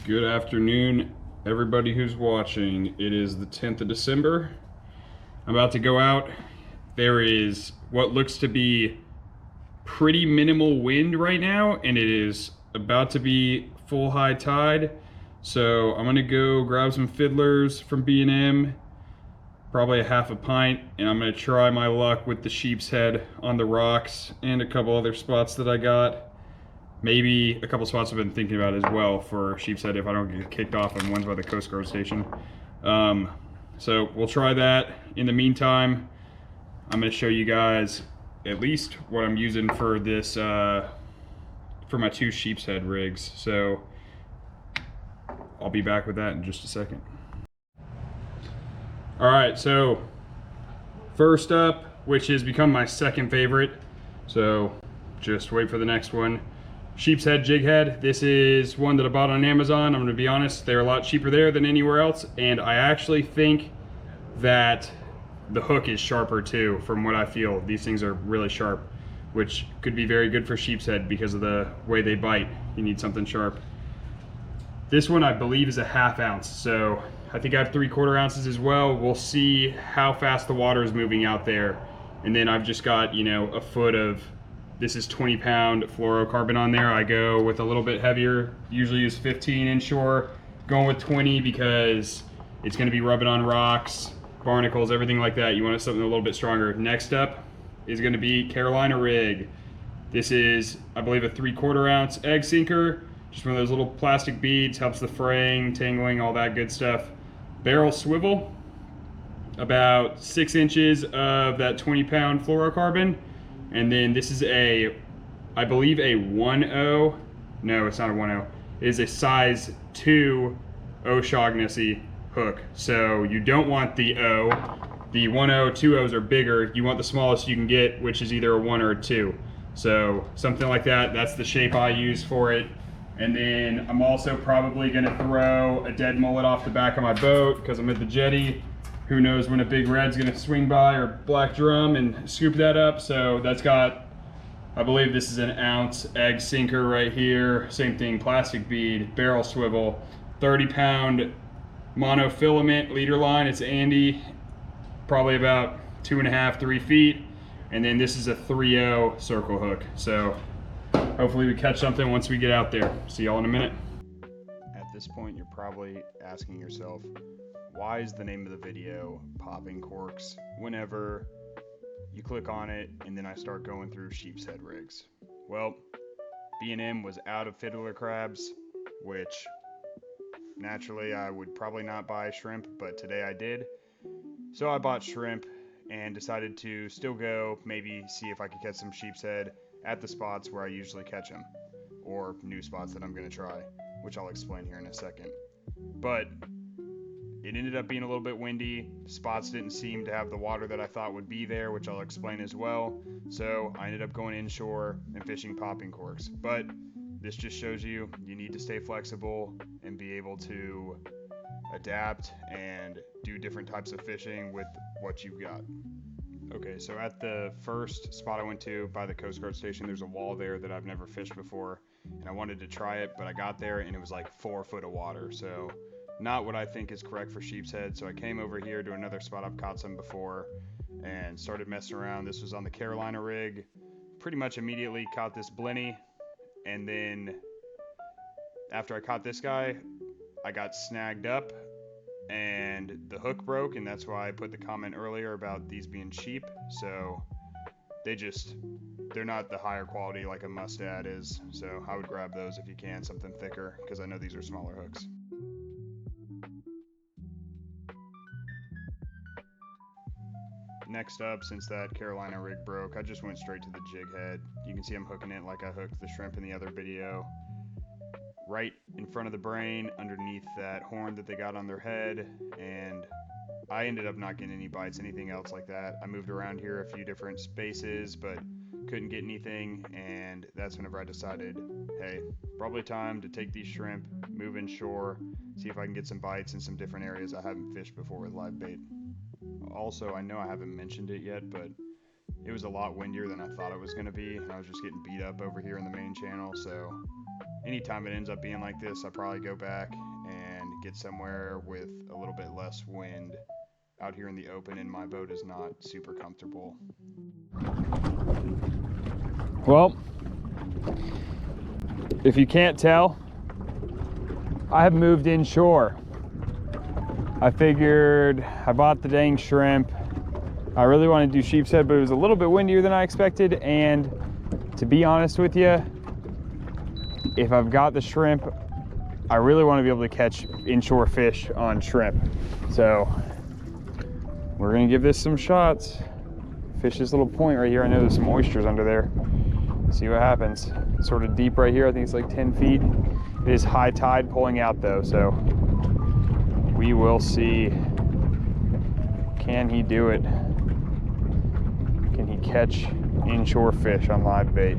Good afternoon, everybody who's watching. It is the 10th of December. I'm about to go out. There is what looks to be pretty minimal wind right now, and it is about to be full high tide. So I'm gonna go grab some fiddlers from B&M, probably a half a pint, and I'm gonna try my luck with the Sheepshead on the rocks and a couple other spots that I got. Maybe a couple spots I've been thinking about as well for Sheepshead if I don't get kicked off on ones by the Coast Guard station. So we'll try that. In the meantime, I'm going to show you guys at least what I'm using for this, for my two Sheepshead rigs. So I'll be back with that in just a second. All right, so first up, which has become my second favorite, so just wait for the next one. Sheepshead jig head. This is one that I bought on Amazon. I'm gonna be honest, they're a lot cheaper there than anywhere else, and I actually think that the hook is sharper too, from what I feel. These things are really sharp, which could be very good for sheepshead because of the way they bite. You need something sharp. This one I believe is a ½ ounce, so I think I have 3/4 ounces as well. We'll see how fast the water is moving out there. And then I've just got, you know, a foot of, this is 20-pound fluorocarbon on there. I go with a little bit heavier, usually use 15 inshore, going with 20 because it's gonna be rubbing on rocks, barnacles, everything like that. You want something a little bit stronger. Next up is gonna be Carolina rig. This is, I believe, a 3/4 ounce egg sinker. Just one of those little plastic beads, helps the fraying, tangling, all that good stuff. Barrel swivel, about 6 inches of that 20-pound fluorocarbon. And then this is a, I believe a 1/0, no, it's not a 1/0. It is a size 2 O'Shaughnessy hook. So you don't want the O. The 1/0, 2/0s are bigger. You want the smallest you can get, which is either a 1 or a 2. So something like that, that's the shape I use for it. And then I'm also probably gonna throw a dead mullet off the back of my boat because I'm at the jetty. Who knows when a big red's gonna swing by, or black drum, and scoop that up. So that's got, I believe this is an ounce egg sinker right here. Same thing, plastic bead, barrel swivel, 30-pound monofilament leader line. It's Andy, probably about 2.5, 3 feet. And then this is a 3/0 circle hook. So hopefully we catch something once we get out there. See y'all in a minute. At this point, you're probably asking yourself, why is the name of the video Popping Corks whenever you click on it and then I start going through sheepshead rigs? Well, B&M was out of fiddler crabs, which naturally I would probably not buy shrimp, but today I did. So I bought shrimp and decided to still go, maybe see if I could catch some sheepshead at the spots where I usually catch them, or new spots that I'm going to try, which I'll explain here in a second. But it ended up being a little bit windy. Spots didn't seem to have the water that I thought would be there, which I'll explain as well. So I ended up going inshore and fishing popping corks. But this just shows you need to stay flexible and be able to adapt and do different types of fishing with what you've got. Okay, so at the first spot I went to by the Coast Guard station, there's a wall there that I've never fished before, and I wanted to try it, but I got there and it was like 4 foot of water, so not what I think is correct for sheepshead. So I came over here to another spot I've caught some before and started messing around. This was on the Carolina rig. Pretty much immediately caught this blenny, and then after I caught this guy, I got snagged up and the hook broke, and that's why I put the comment earlier about these being cheap. So they're not the higher quality like a mustad is, so I would grab those if you can, something thicker, because I know these are smaller hooks. Next up, since that Carolina rig broke, I just went straight to the jig head. You can see I'm hooking it like I hooked the shrimp in the other video. Right in front of the brain, underneath that horn that they got on their head, and I ended up not getting any bites, anything else like that. I moved around here a few different spaces, but couldn't get anything, and that's whenever I decided, hey, probably time to take these shrimp, move inshore, see if I can get some bites in some different areas I haven't fished before with live bait. Also, I know I haven't mentioned it yet, but it was a lot windier than I thought it was going to be, and I was just getting beat up over here in the main channel, so anytime it ends up being like this, I probably go back and get somewhere with a little bit less wind. Out here in the open, and my boat is not super comfortable. Well, if you can't tell, I have moved inshore. I figured I bought the dang shrimp. I really wanted to do sheepshead, but it was a little bit windier than I expected. And to be honest with you, if I've got the shrimp, I really want to be able to catch inshore fish on shrimp. So we're gonna give this some shots. Fish this little point right here. I know there's some oysters under there. See what happens. It's sort of deep right here. I think it's like 10 feet. It is high tide pulling out though, so we will see. Can he do it? Can he catch inshore fish on live bait?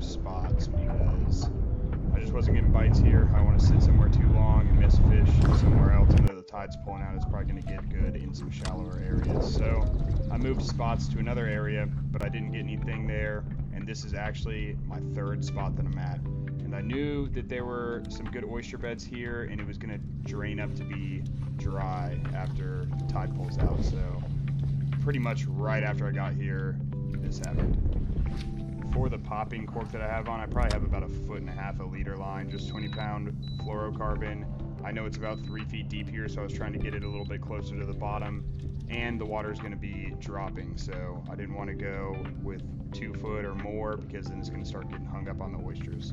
Spots because I just wasn't getting bites here. I want to sit somewhere too long and miss fish somewhere else. I know the tide's pulling out. It's probably going to get good in some shallower areas. So I moved spots to another area, but I didn't get anything there. And this is actually my third spot that I'm at. And I knew that there were some good oyster beds here, and it was going to drain up to be dry after the tide pulls out. So pretty much right after I got here, this happened. For the popping cork that I have on, I probably have about 1.5 feet of leader line, just 20-pound fluorocarbon. I know it's about 3 feet deep here, so I was trying to get it a little bit closer to the bottom, and the water is going to be dropping, so I didn't want to go with 2 foot or more because then it's going to start getting hung up on the oysters.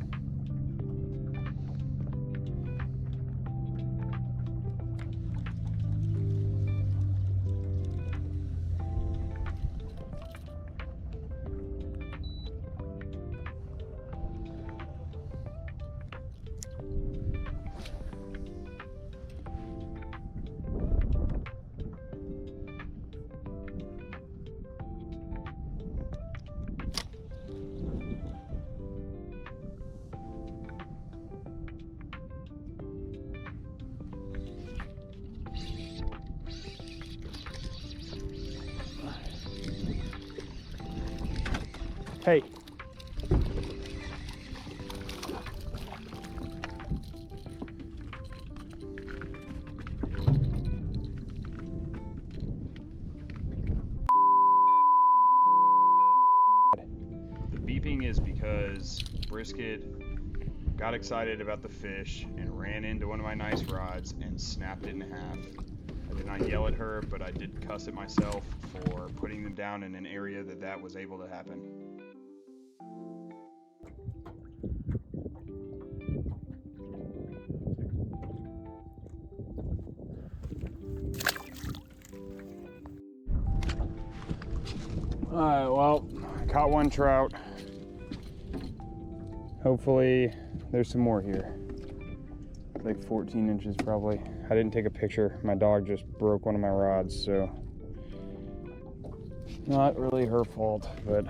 Hey. The beeping is because Brisket got excited about the fish and ran into one of my nice rods and snapped it in half. I did not yell at her, but I did cuss at myself for putting them down in an area that was able to happen. Alright, well, I caught one trout. Hopefully there's some more here. Like 14 inches probably. I didn't take a picture. My dog just broke one of my rods, so not really her fault, but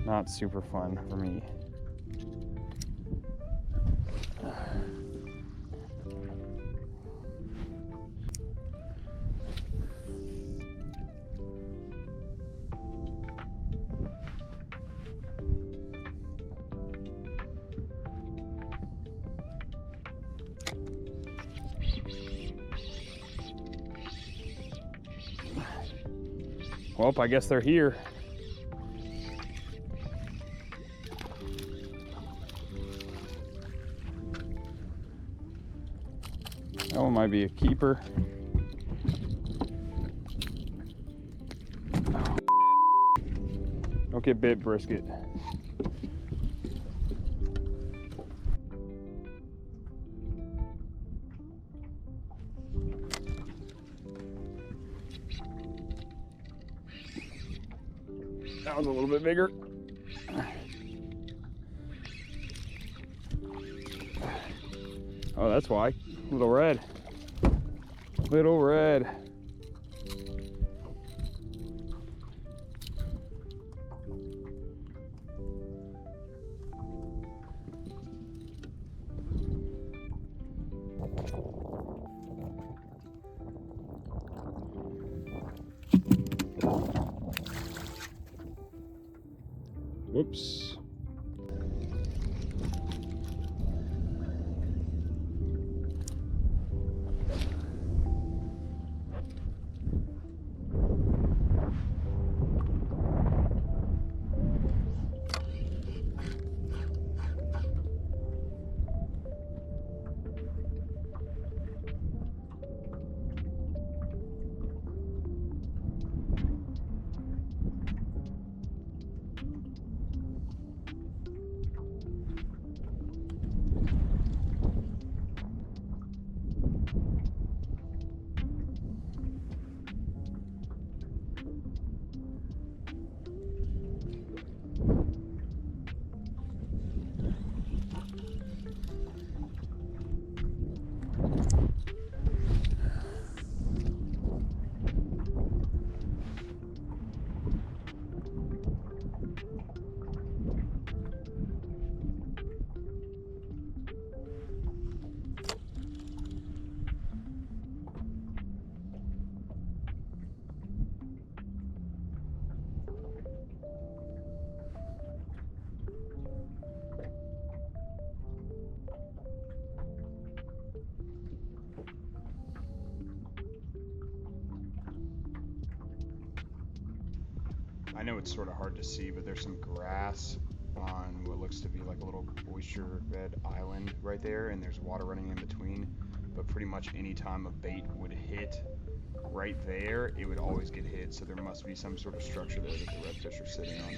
not super fun for me. Well, I guess they're here. That one might be a keeper. Don't get bit, Brisket. That one's a little bit bigger. Oh, that's why. Little red. Little red. Whoops. I know it's sort of hard to see, but there's some grass on what looks to be like a little oyster bed island right there, and there's water running in between. But pretty much any time a bait would hit right there, it would always get hit. So there must be some sort of structure there that the redfish are sitting on.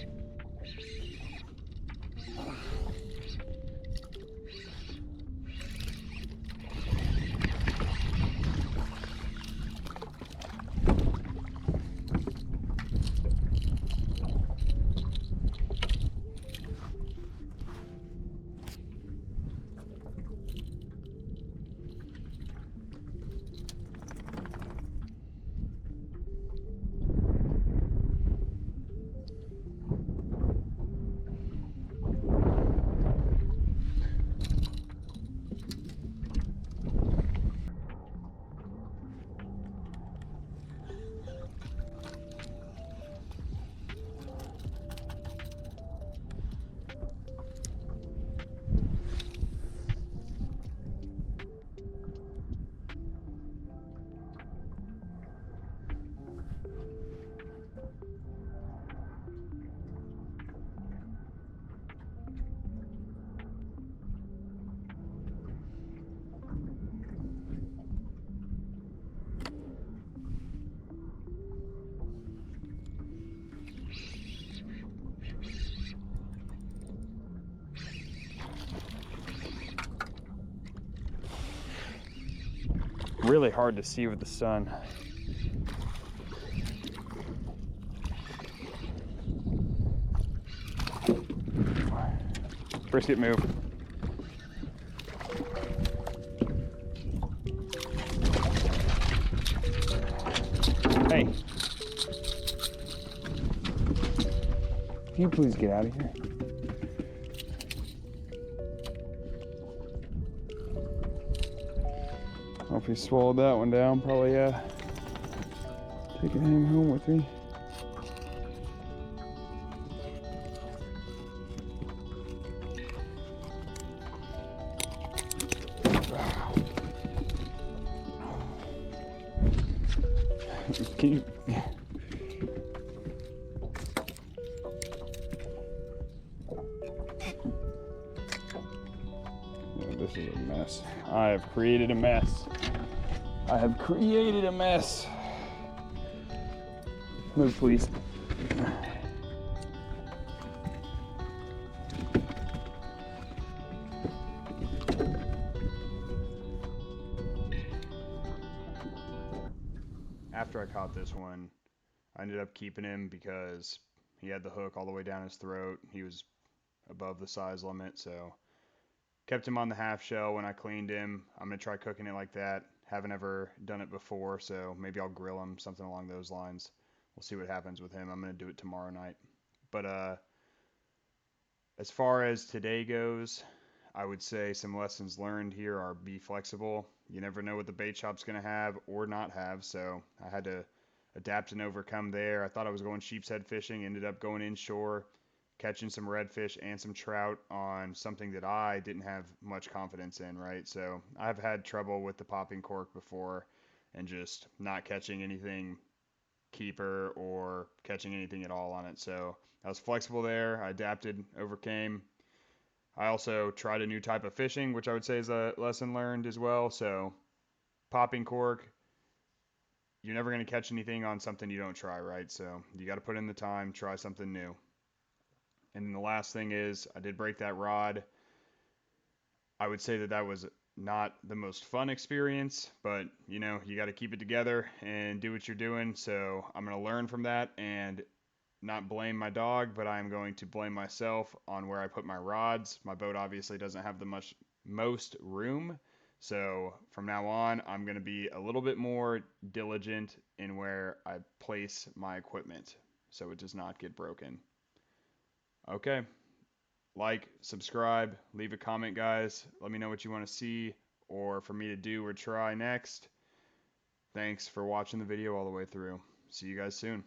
Really hard to see with the sun. Brisket, move. Hey. Can you please get out of here? Hope he swallowed that one down. Probably taking him home with me. Can you? Yeah, this is a mess. I have created a mess. I have created a mess. Move, please. After I caught this one, I ended up keeping him because He had the hook all the way down his throat. He was above the size limit, so kept him on the half shell when I cleaned him. I'm going to try cooking it like that. Haven't ever done it before, so maybe I'll grill him, something along those lines. We'll see what happens with him. I'm going to do it tomorrow night. But as far as today goes, I would say some lessons learned here are be flexible. You never know what the bait shop's going to have or not have, so I had to adapt and overcome there. I thought I was going sheepshead fishing, ended up going inshore, catching some redfish and some trout on something that I didn't have much confidence in, right? So I've had trouble with the popping cork before and just not catching anything keeper or catching anything at all on it. So I was flexible there. I adapted, overcame. I also tried a new type of fishing, which I would say is a lesson learned as well. So popping cork, you're never going to catch anything on something you don't try, right? So you got to put in the time, try something new. And then the last thing is I did break that rod. I would say that that was not the most fun experience, but you know, you got to keep it together and do what you're doing. So I'm going to learn from that and not blame my dog, but I'm going to blame myself on where I put my rods. My boat obviously doesn't have the most room. So from now on, I'm going to be a little bit more diligent in where I place my equipment so it does not get broken. Okay. Like, subscribe, leave a comment, guys. Let me know what you want to see or for me to do or try next. Thanks for watching the video all the way through. See you guys soon.